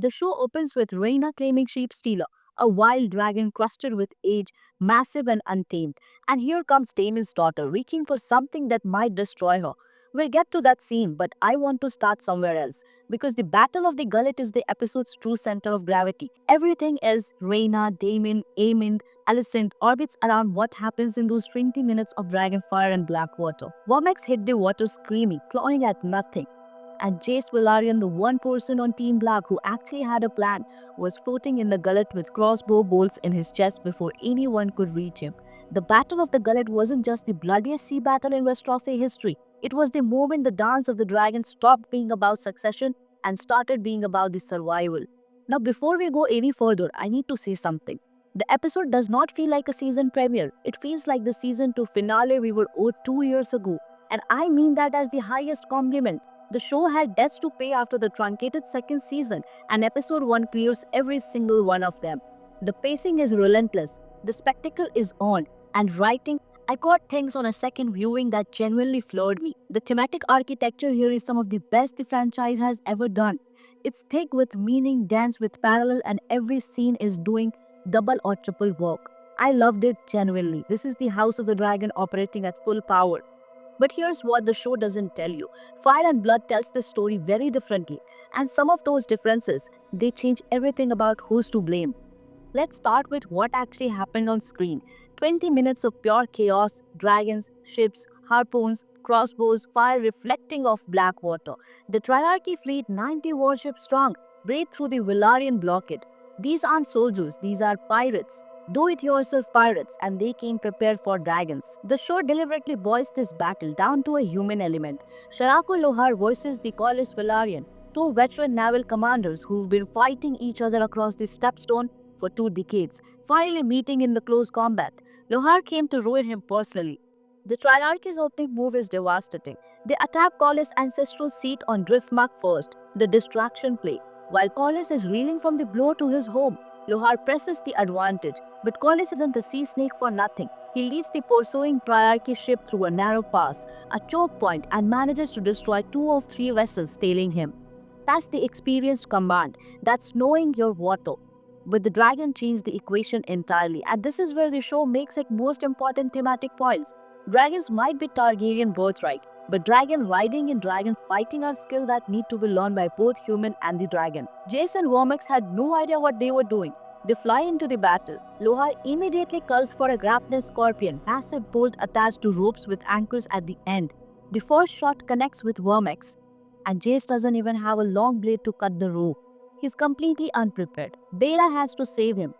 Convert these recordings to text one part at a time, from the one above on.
The show opens with Rhaena claiming Sheep Stealer, a wild dragon crusted with age, massive and untamed. And here comes Damon's daughter, reaching for something that might destroy her. We'll get to that scene, but I want to start somewhere else. Because the Battle of the Gullet is the episode's true center of gravity. Everything else, Rhaena, Damon, Aemond, Alicent, orbits around what happens in those 20 minutes of dragonfire and black water. Womax hit the water screaming, clawing at nothing. And Jace Velaryon, the one person on Team Black who actually had a plan, was floating in the gullet with crossbow bolts in his chest before anyone could reach him. The Battle of the Gullet wasn't just the bloodiest sea battle in Westerosi history. It was the moment the dance of the dragon stopped being about succession and started being about the survival. Now, before we go any further, I need to say something. The episode does not feel like a season premiere. It feels like the season 2 finale we were owed 2 years ago. And I mean that as the highest compliment. The show had debts to pay after the truncated second season, and episode 1 clears every single one of them. The pacing is relentless, the spectacle is on, and writing, I caught things on a second viewing that genuinely floored me. The thematic architecture here is some of the best the franchise has ever done. It's thick with meaning, dense with parallel, and every scene is doing double or triple work. I loved it genuinely. This is the House of the Dragon operating at full power. But here's what the show doesn't tell you. Fire and Blood tells the story very differently, and some of those differences, they change everything about who's to blame. Let's start with what actually happened on screen. 20 minutes of pure chaos, dragons, ships, harpoons, crossbows, fire reflecting off black water. The Triarchy fleet, 90 warships strong, break through the Velaryon blockade. These aren't soldiers, these are pirates. Do-it-yourself pirates, and they came prepared for dragons. The show deliberately boils this battle down to a human element. Sharako Lohar versus the Corlys Velaryon, two veteran naval commanders who've been fighting each other across the Stepstone for 2 decades, finally meeting in the close combat. Lohar came to ruin him personally. The Triarchy's opening move is devastating. They attack Corlys' ancestral seat on Driftmark first, the distraction play. While Corlys is reeling from the blow to his home, Lohar presses the advantage. But Corlys isn't the sea snake for nothing. He leads the pursuing Triarchy ship through a narrow pass, a choke point, and manages to destroy 2 of 3 vessels tailing him. That's the experienced command. That's knowing your water. But the dragon changed the equation entirely, and this is where the show makes its most important thematic points. Dragons might be Targaryen birthright, but dragon riding and dragon fighting are skills that need to be learned by both human and the dragon. Jace and Womax had no idea what they were doing. They fly into the battle. Lohar immediately calls for a grappling scorpion, massive bolt attached to ropes with anchors at the end. The first shot connects with Womax, and Jace doesn't even have a long blade to cut the rope. He's completely unprepared. Bela has to save him.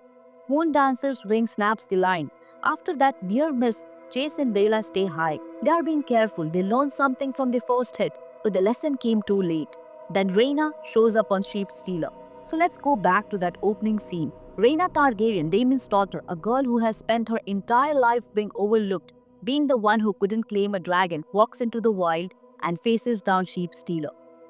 Moondancer's wing snaps the line. After that near miss, Jace and Bela stay high. They are being careful. They learned something from the first hit, but the lesson came too late. Then Rhaena shows up on Sheep Stealer. So let's go back to that opening scene. Rhaena Targaryen, Daemon's daughter, a girl who has spent her entire life being overlooked, being the one who couldn't claim a dragon, walks into the wild and faces down Sheep Stealer.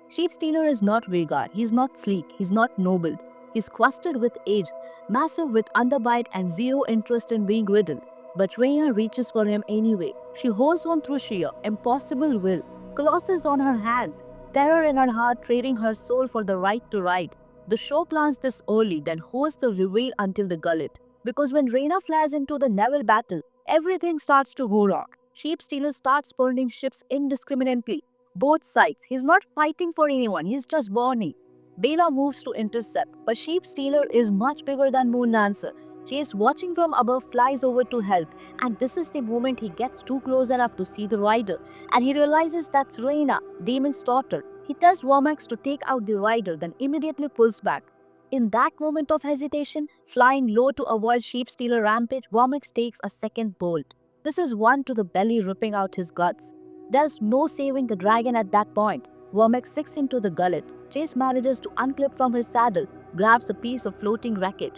Sheep Stealer is not Rhaegar. He's not sleek. He's not noble. He's crusted with age, massive with underbite, and zero interest in being ridden. But Rhaena reaches for him anyway. She holds on through sheer, impossible will. Colossus on her hands, terror in her heart, trading her soul for the right to ride. The show plans this early, then holds the reveal until the gullet. Because when Rhaena flies into the naval battle, everything starts to go wrong. Sheep Stealer starts burning ships indiscriminately. Both sides. He's not fighting for anyone, he's just burning. Bela moves to intercept, but Sheep Stealer is much bigger than Moondancer. Chase, watching from above, flies over to help, and this is the moment he gets too close enough to see the rider, and he realizes that's Rhaena, Daemon's daughter. He tells Womax to take out the rider, then immediately pulls back. In that moment of hesitation, flying low to avoid Sheep Stealer rampage, Womax takes a second bolt. This is one to the belly, ripping out his guts. There's no saving the dragon at that point. Womax sinks into the gullet. Chase manages to unclip from his saddle, grabs a piece of floating wreckage,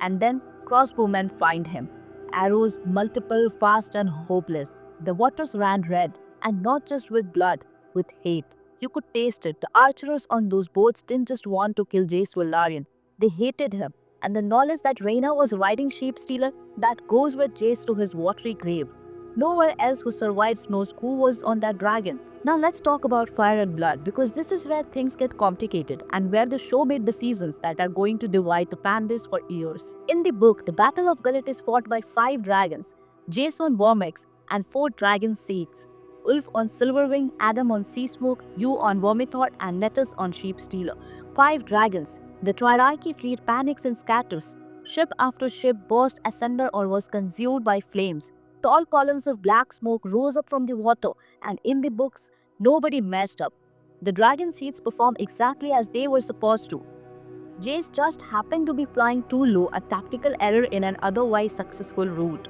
and then crossbowmen find him. Arrows, multiple, fast and hopeless. The waters ran red, and not just with blood, with hate. You could taste it. The archers on those boats didn't just want to kill Jace Velaryon. They hated him. And the knowledge that Rhaena was riding Sheep Stealer, that goes with Jace to his watery grave. No one else who survives knows who was on that dragon. Now let's talk about Fire and Blood because this is where things get complicated and where the show made decisions that are going to divide the fan base for years. In the book, the Battle of Gullet is fought by 5 dragons, Jason Wormex and 4 dragon seeds. Ulf on Silverwing, Adam on Seasmoke, Yu on Vermithor, and Nettus on Sheepstealer. 5 dragons. The Triarchy fleet panics and scatters. Ship after ship burst asunder or was consumed by flames. Tall columns of black smoke rose up from the water, and in the books, nobody messed up. The dragon seeds performed exactly as they were supposed to. Jace just happened to be flying too low, a tactical error in an otherwise successful route.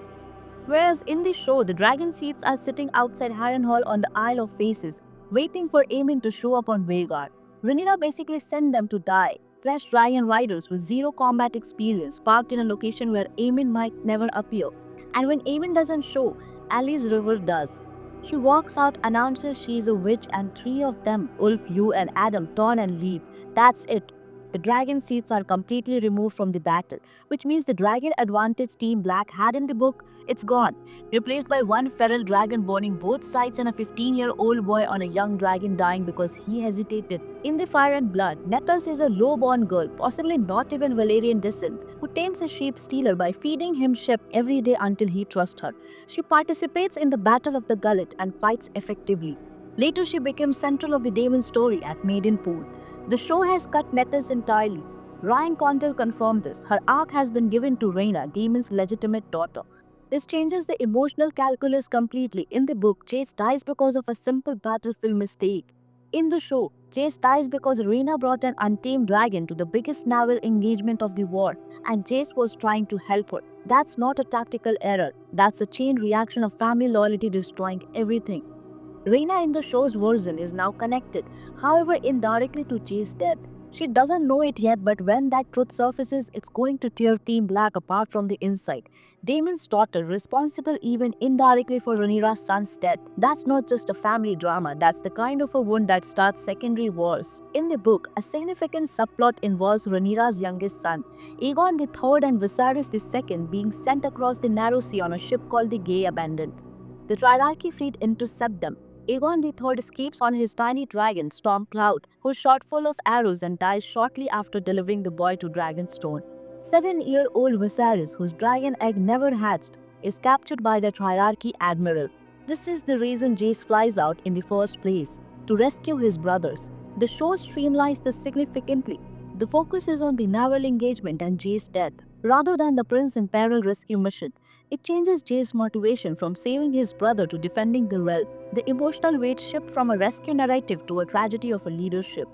Whereas in the show, the dragon seeds are sitting outside Harrenhal on the Isle of Faces, waiting for Aemon to show up on Vhagar. Rhaenyra basically sent them to die. Fresh dragon riders with zero combat experience parked in a location where Aemon might never appear. And when Aemon doesn't show, Alice River does. She walks out, announces she is a witch, and 3 of them, Ulf, Yu, and Adam, turn and leave. That's it. The dragon seats are completely removed from the battle, which means the dragon advantage Team Black had in the book, it's gone, replaced by one feral dragon burning both sides and a 15-year-old boy on a young dragon dying because he hesitated. In the Fire and Blood, Nettus is a low-born girl, possibly not even Valyrian descent, who tames a sheep stealer by feeding him sheep every day until he trusts her. She participates in the Battle of the Gullet and fights effectively. Later, she becomes central of the Daemon story at Maidenpool. The show has cut Nettus entirely. Ryan Condal confirmed this. Her arc has been given to Rhaena, Daemon's legitimate daughter. This changes the emotional calculus completely. In the book, Jace dies because of a simple battlefield mistake. In the show, Jace dies because Rhaena brought an untamed dragon to the biggest naval engagement of the war, and Jace was trying to help her. That's not a tactical error. That's a chain reaction of family loyalty destroying everything. Rhaena in the show's version is now connected, however indirectly, to Jace's death. She doesn't know it yet, but when that truth surfaces, it's going to tear Team Black apart from the inside. Daemon's daughter, responsible even indirectly for Rhaenyra's son's death. That's not just a family drama, that's the kind of a wound that starts secondary wars. In the book, a significant subplot involves Rhaenyra's youngest son, Aegon III and Viserys II, being sent across the Narrow Sea on a ship called the Gay Abandoned. The Triarchy fleet intercept them. Aegon III escapes on his tiny dragon, Stormcloud, who's shot full of arrows and dies shortly after delivering the boy to Dragonstone. 7-year-old Viserys, whose dragon egg never hatched, is captured by the Triarchy admiral. This is the reason Jace flies out in the first place, to rescue his brothers. The show streamlines this significantly. The focus is on the naval engagement and Jace's death, rather than the Prince in Peril rescue mission. It changes Jace's motivation from saving his brother to defending the realm. The emotional weight shifts from a rescue narrative to a tragedy of a leadership.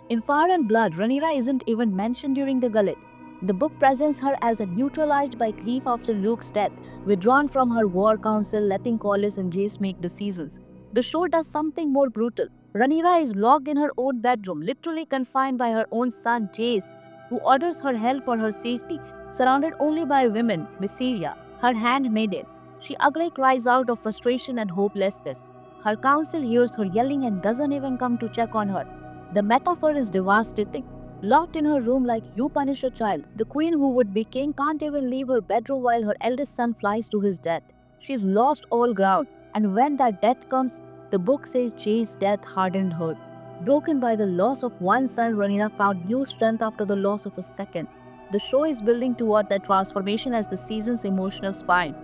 In Fire and Blood, Rhaenyra isn't even mentioned during the Gullet. The book presents her as a neutralized by grief after Luke's death, withdrawn from her war council, letting Corlys and Jace make decisions. The show does something more brutal. Rhaenyra is locked in her own bedroom, literally confined by her own son Jace, who orders her help for her safety, surrounded only by women, Viserion, her handmaiden. She ugly cries out of frustration and hopelessness. Her council hears her yelling and doesn't even come to check on her. The metaphor is devastating. Locked in her room like you punish a child, the queen who would be king can't even leave her bedroom while her eldest son flies to his death. She's lost all ground, and when that death comes, the book says Jace's death hardened her. Broken by the loss of one son, Rhaenyra found new strength after the loss of a second. The show is building toward that transformation as the season's emotional spine.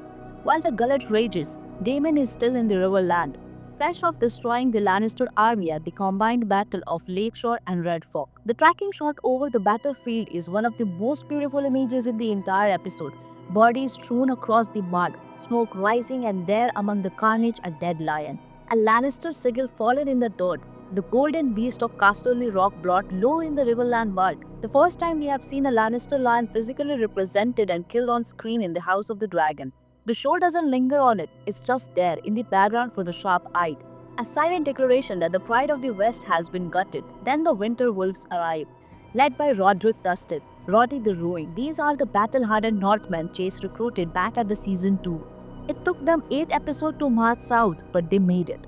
While the Gullet rages, Daemon is still in the Riverland, fresh off destroying the Lannister army at the combined battle of Lakeshore and Red Fork. The tracking shot over the battlefield is one of the most beautiful images in the entire episode. Bodies strewn across the mud, smoke rising, and there among the carnage a dead lion. A Lannister sigil fallen in the dirt, the golden beast of Casterly Rock brought low in the Riverland mud. The first time we have seen a Lannister lion physically represented and killed on screen in the House of the Dragon. The show doesn't linger on it, it's just there in the background for the sharp-eyed. A silent declaration that the pride of the West has been gutted. Then the Winter Wolves arrive, led by Rodrik Dustin, Roddy the Ruin. These are the battle-hardened Northmen Jace recruited back at the season 2. It took them 8 episodes to march south, but they made it.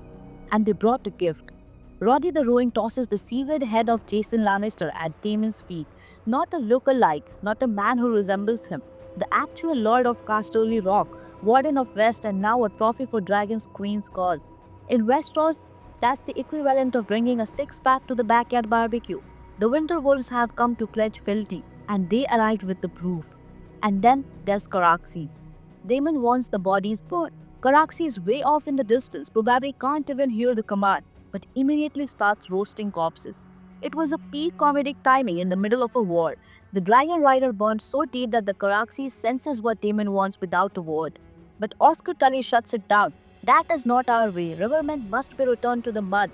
And they brought a gift. Roddy the Ruin tosses the severed head of Jason Lannister at Daemon's feet. Not a look-alike, not a man who resembles him. The actual Lord of Casterly Rock, Warden of West, and now a trophy for Dragon's Queen's cause. In Westeros, that's the equivalent of bringing a six-pack to the backyard barbecue. The Winter Wolves have come to pledge fealty, and they arrived with the proof. And then there's Caraxes. Daemon wants the bodies burned. Caraxes, way off in the distance, probably can't even hear the command, but immediately starts roasting corpses. It was a peak comedic timing in the middle of a war. The Dragon Rider burned so deep that the Caraxes senses what Daemon wants without a word. But Oscar Tully shuts it down. That is not our way. Rivermen must be returned to the mud.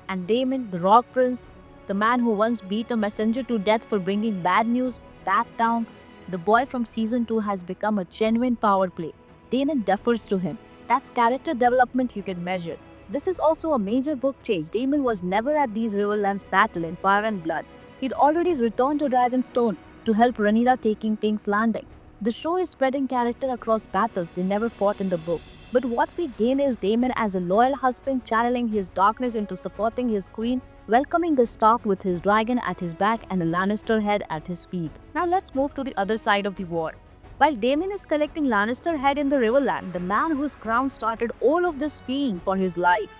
And Daemon, the Rock Prince, the man who once beat a messenger to death for bringing bad news, back down. The boy from season 2 has become a genuine power play. Daemon defers to him. That's character development you can measure. This is also a major book change. Daemon was never at these Riverlands battle in Fire and Blood. He'd already returned to Dragonstone to help Rhaenyra taking King's Landing. The show is spreading character across battles they never fought in the book. But what we gain is Daemon as a loyal husband channeling his darkness into supporting his queen, welcoming the Stark with his dragon at his back and a Lannister head at his feet. Now let's move to the other side of the war. While Daemon is collecting Lannister head in the Riverland, the man whose crown started all of this feeing for his life,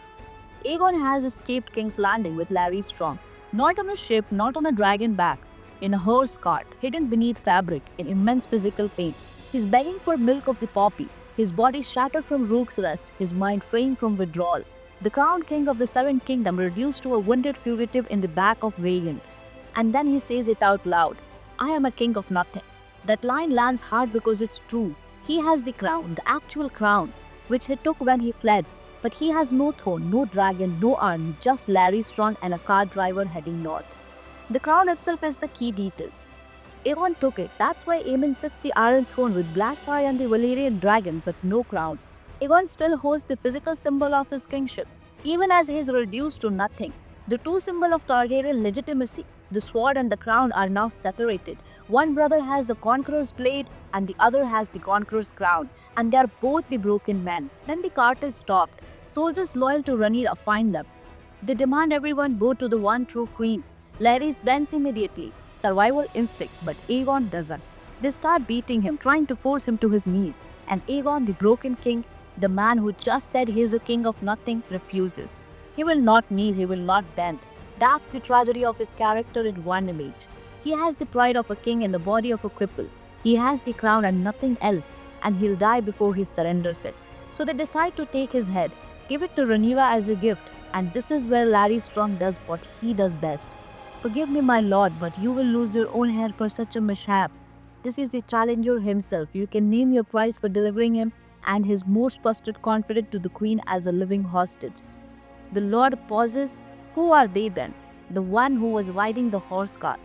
Aegon has escaped King's Landing with Larry Strong. Not on a ship, not on a dragon back, in a horse cart, hidden beneath fabric, in immense physical pain. He's begging for milk of the poppy, his body shattered from Rook's Rest, his mind framed from withdrawal. The crowned king of the Seven Kingdom reduced to a wounded fugitive in the back of Vagon. And then he says it out loud, I am a king of nothing. That line lands hard because it's true. He has the crown, the actual crown, which he took when he fled. But he has no throne, no dragon, no army, just Larry Strong and a car driver heading north. The crown itself is the key detail. Aegon took it. That's why Aemon sits the Iron Throne with Blackfyre and the Valyrian dragon, but no crown. Aegon still holds the physical symbol of his kingship, even as he is reduced to nothing. The two symbols of Targaryen legitimacy, the sword and the crown, are now separated. One brother has the Conqueror's blade and the other has the Conqueror's crown, and they are both the broken men. Then the cart is stopped. Soldiers loyal to Rhaenyra find them. They demand everyone bow to the one true queen. Larys bends immediately, survival instinct, but Aegon doesn't. They start beating him, trying to force him to his knees, and Aegon, the broken king, the man who just said he is a king of nothing, refuses. He will not kneel, he will not bend. That's the tragedy of his character in one image. He has the pride of a king in the body of a cripple. He has the crown and nothing else, and he'll die before he surrenders it. So they decide to take his head, give it to Rhaenyra as a gift, and this is where Larry Strong does what he does best. Forgive me, my lord, but you will lose your own head for such a mishap. This is the challenger himself. You can name your price for delivering him and his most trusted confidant to the queen as a living hostage. The lord pauses. Who are they then? The one who was riding the horse cart.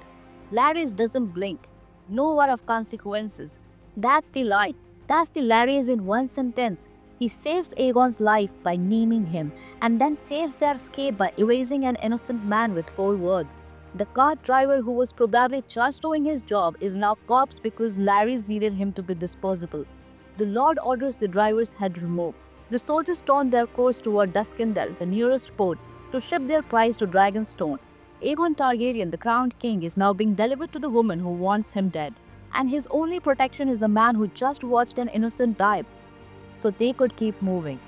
Larys doesn't blink. No word of consequences. That's the line. That's the Larys in one sentence. He saves Aegon's life by naming him, and then saves their escape by erasing an innocent man with 4 words. The cart driver, who was probably just doing his job, is now corpse because Larys needed him to be disposable. The Lord orders the driver's head removed. The soldiers turn their course toward Duskendel, the nearest port, to ship their prize to Dragonstone. Aegon Targaryen, the crowned king, is now being delivered to the woman who wants him dead, and his only protection is the man who just watched an innocent die, so they could keep moving.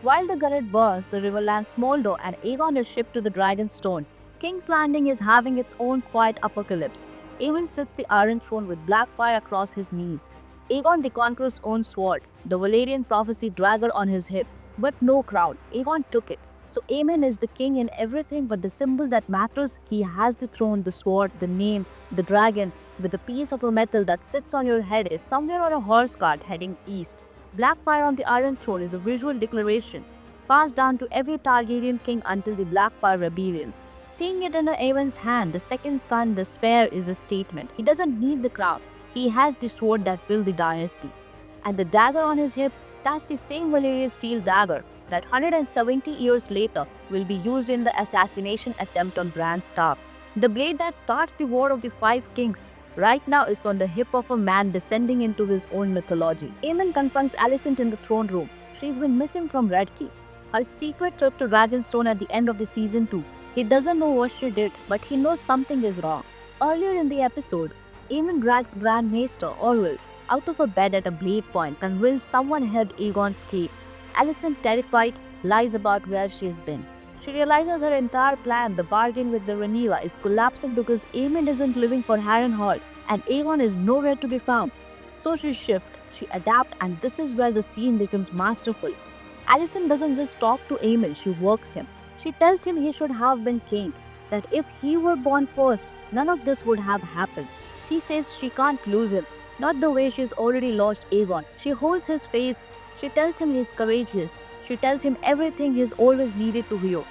While the gullet burns, the Riverlands smolder, and Aegon is shipped to the Dragonstone. King's Landing is having its own quiet apocalypse. Aemon sits the Iron Throne with Blackfyre across his knees. Aegon the Conqueror's own sword, the Valyrian prophecy dagger on his hip, but no crown. Aegon took it. So Aemon is the king in everything but the symbol that matters. He has the throne, the sword, the name, the dragon, with a piece of a metal that sits on your head is somewhere on a horse cart heading east. Blackfyre on the Iron Throne is a visual declaration, passed down to every Targaryen king until the Blackfyre rebellions. Seeing it in Aegon's hand, the second son, the spear, is a statement. He doesn't need the crown. He has the sword that built the dynasty. And the dagger on his hip, that's the same Valyrian steel dagger that 170 years later will be used in the assassination attempt on Bran Stark. The blade that starts the War of the Five Kings right now is on the hip of a man descending into his own mythology. Aemon confronts Alicent in the throne room. She's been missing from Red Keep. Her secret trip to Dragonstone at the end of the season 2. He doesn't know what she did, but he knows something is wrong. Earlier in the episode, Aemon drags Grand Maester Orwell out of her bed at a blade point, convinced someone helped Aegon escape. Alicent, terrified, lies about where she's been. She realizes her entire plan, the bargain with the Rhaenyra, is collapsing because Aemond isn't living for Harrenhal and Aegon is nowhere to be found. So she shifts, she adapts, and this is where the scene becomes masterful. Alicent doesn't just talk to Aemond, she works him. She tells him he should have been king, that if he were born first, none of this would have happened. She says she can't lose him, not the way she's already lost Aegon. She holds his face, she tells him he's courageous, she tells him everything he's always needed to hear.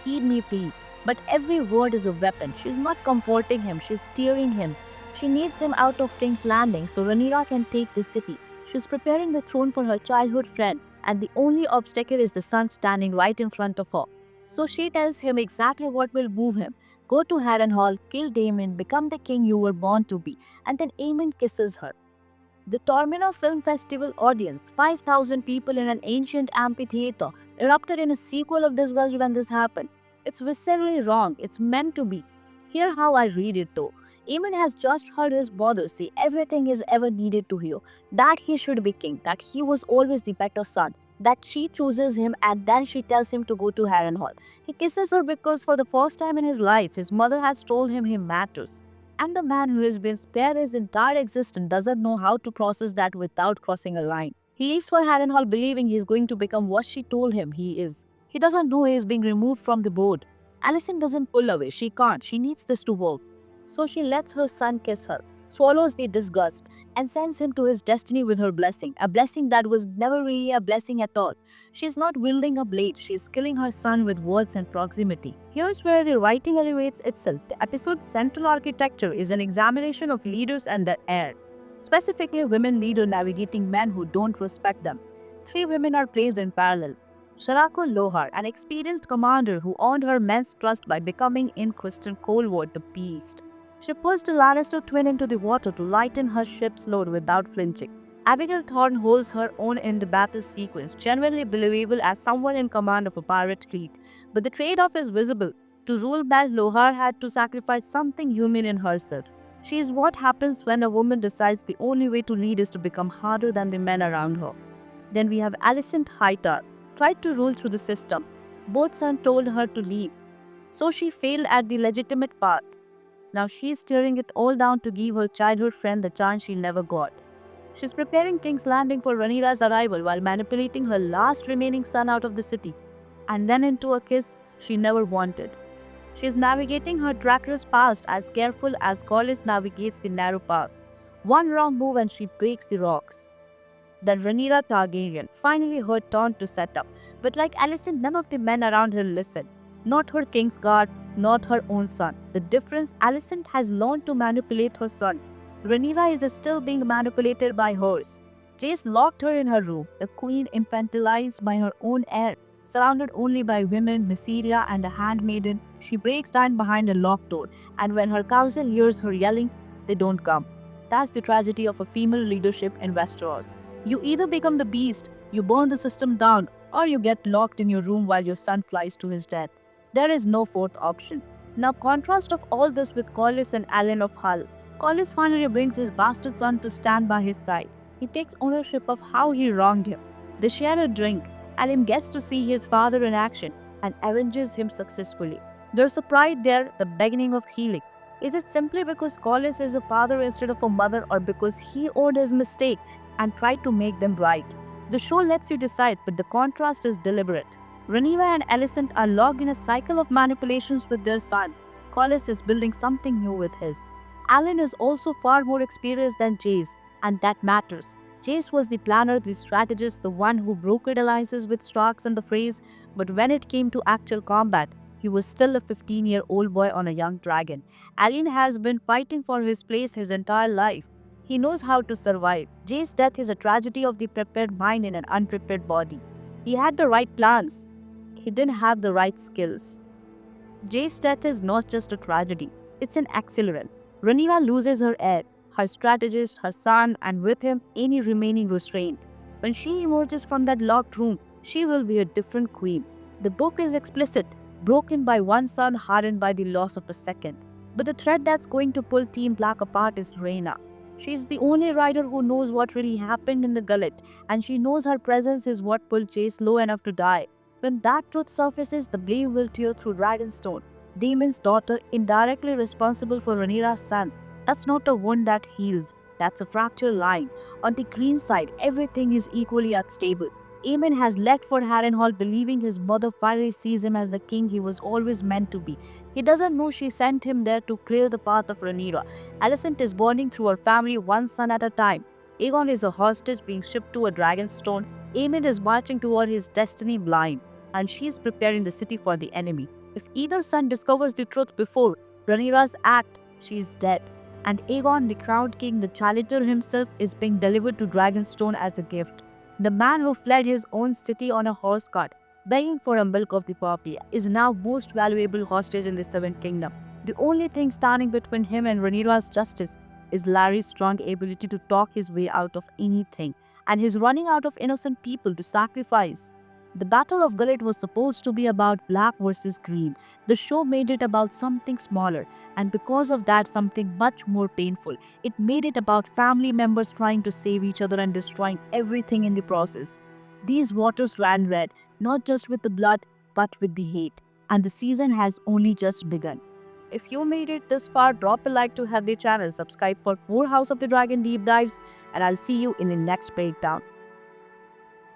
Heed me, please. But every word is a weapon. She's not comforting him, she's steering him. She needs him out of King's Landing so Rhaenyra can take the city. She's preparing the throne for her childhood friend, and the only obstacle is the sun standing right in front of her. So she tells him exactly what will move him. Go to Harrenhal, kill Daemon, become the king you were born to be, and then Aemon kisses her. The Tormina Film Festival audience, 5,000 people in an ancient amphitheater, erupted in a sequel of disgust when this happened. It's viscerally wrong, it's meant to be. Hear how I read it though. Aemon has just heard his mother say everything he's ever needed to hear, that he should be king, that he was always the better son, that she chooses him and then she tells him to go to Harrenhal. He kisses her because for the first time in his life, his mother has told him he matters. And the man who has been spared his entire existence doesn't know how to process that without crossing a line. He leaves for Harrenhal believing he is going to become what she told him he is. He doesn't know he is being removed from the board. Alicent doesn't pull away. She can't. She needs this to work. So she lets her son kiss her, swallows the disgust, and sends him to his destiny with her blessing. A blessing that was never really a blessing at all. She's not wielding a blade, she's killing her son with words and proximity. Here's where the writing elevates itself. The episode's central architecture is an examination of leaders and their heir. Specifically, women leaders navigating men who don't respect them. 3 women are placed in parallel. Sharako Lohar, an experienced commander who earned her men's trust by becoming in Criston Colwood the Beast. She pushed the Lannister twin into the water to lighten her ship's load without flinching. Abigail Thorne holds her own in the battle sequence, genuinely believable as someone in command of a pirate fleet. But the trade-off is visible. To rule well, Lohar had to sacrifice something human in herself. She is what happens when a woman decides the only way to lead is to become harder than the men around her. Then we have Alicent Hightower, tried to rule through the system. Both sons told her to leave. So she failed at the legitimate path. Now she is steering it all down to give her childhood friend the chance she never got. She's preparing King's Landing for Rhaenyra's arrival while manipulating her last remaining son out of the city, and then into a kiss she never wanted. She is navigating her treacherous past as careful as Corlys navigates the narrow pass. One wrong move and she breaks the rocks. Then Rhaenyra Targaryen, finally her turn to set up, but like Alicent, none of the men around her listen. Not her Kingsguard, not her own son. The difference, Alicent has learned to manipulate her son. Rhaenyra is still being manipulated by hers. Jace locked her in her room, the queen infantilized by her own heir. Surrounded only by women, Mysaria and a handmaiden, she breaks down behind a locked door, and when her council hears her yelling, they don't come. That's the tragedy of a female leadership in Westeros. You either become the beast, you burn the system down, or you get locked in your room while your son flies to his death. There is no fourth option. Now contrast of all this with Corlys and Alan of Hull. Corlys finally brings his bastard son to stand by his side. He takes ownership of how he wronged him. They share a drink. Alan gets to see his father in action and avenges him successfully. There's a pride there, the beginning of healing. Is it simply because Corlys is a father instead of a mother, or because he owned his mistake and tried to make them right? The show lets you decide, but the contrast is deliberate. Rhaenyra and Alicent are locked in a cycle of manipulations with their son. Corlys is building something new with his. Alan is also far more experienced than Jace, and that matters. Jace was the planner, the strategist, the one who brokered alliances with Starks and the Freys, but when it came to actual combat, he was still a 15-year-old boy on a young dragon. Alan has been fighting for his place his entire life. He knows how to survive. Jace's death is a tragedy of the prepared mind in an unprepared body. He had the right plans. He didn't have the right skills. Jace's death is not just a tragedy, it's an accelerant. Rhaenyra loses her heir, her strategist, her son, and with him, any remaining restraint. When she emerges from that locked room, she will be a different queen. The book is explicit, broken by one son, hardened by the loss of a second. But the thread that's going to pull Team Black apart is Rhaena. She's the only rider who knows what really happened in the gullet, and she knows her presence is what pulled Chase low enough to die. When that truth surfaces, the blame will tear through Dragonstone, Daemon's daughter, indirectly responsible for Rhaenyra's son. That's not a wound that heals, that's a fractured line. On the green side, everything is equally unstable. Aemon has left for Harrenhal believing his mother finally sees him as the king he was always meant to be. He doesn't know she sent him there to clear the path of Rhaenyra. Alicent is bonding through her family one son at a time. Aegon is a hostage being shipped to a Dragonstone. Aemon is marching toward his destiny blind, and she is preparing the city for the enemy. If either son discovers the truth before Rhaenyra's act, she is dead. And Aegon, the crowned king, the challenger himself, is being delivered to Dragonstone as a gift. The man who fled his own city on a horse cart, begging for a milk of the poppy, is now most valuable hostage in the Seventh Kingdom. The only thing standing between him and Rhaenyra's justice is Larry's strong ability to talk his way out of anything, and his running out of innocent people to sacrifice. The Battle of Gullet was supposed to be about black versus green. The show made it about something smaller, and because of that, something much more painful. It made it about family members trying to save each other and destroying everything in the process. These waters ran red, not just with the blood, but with the hate. And the season has only just begun. If you made it this far, drop a like to help the channel, subscribe for more House of the Dragon deep dives, and I'll see you in the next breakdown.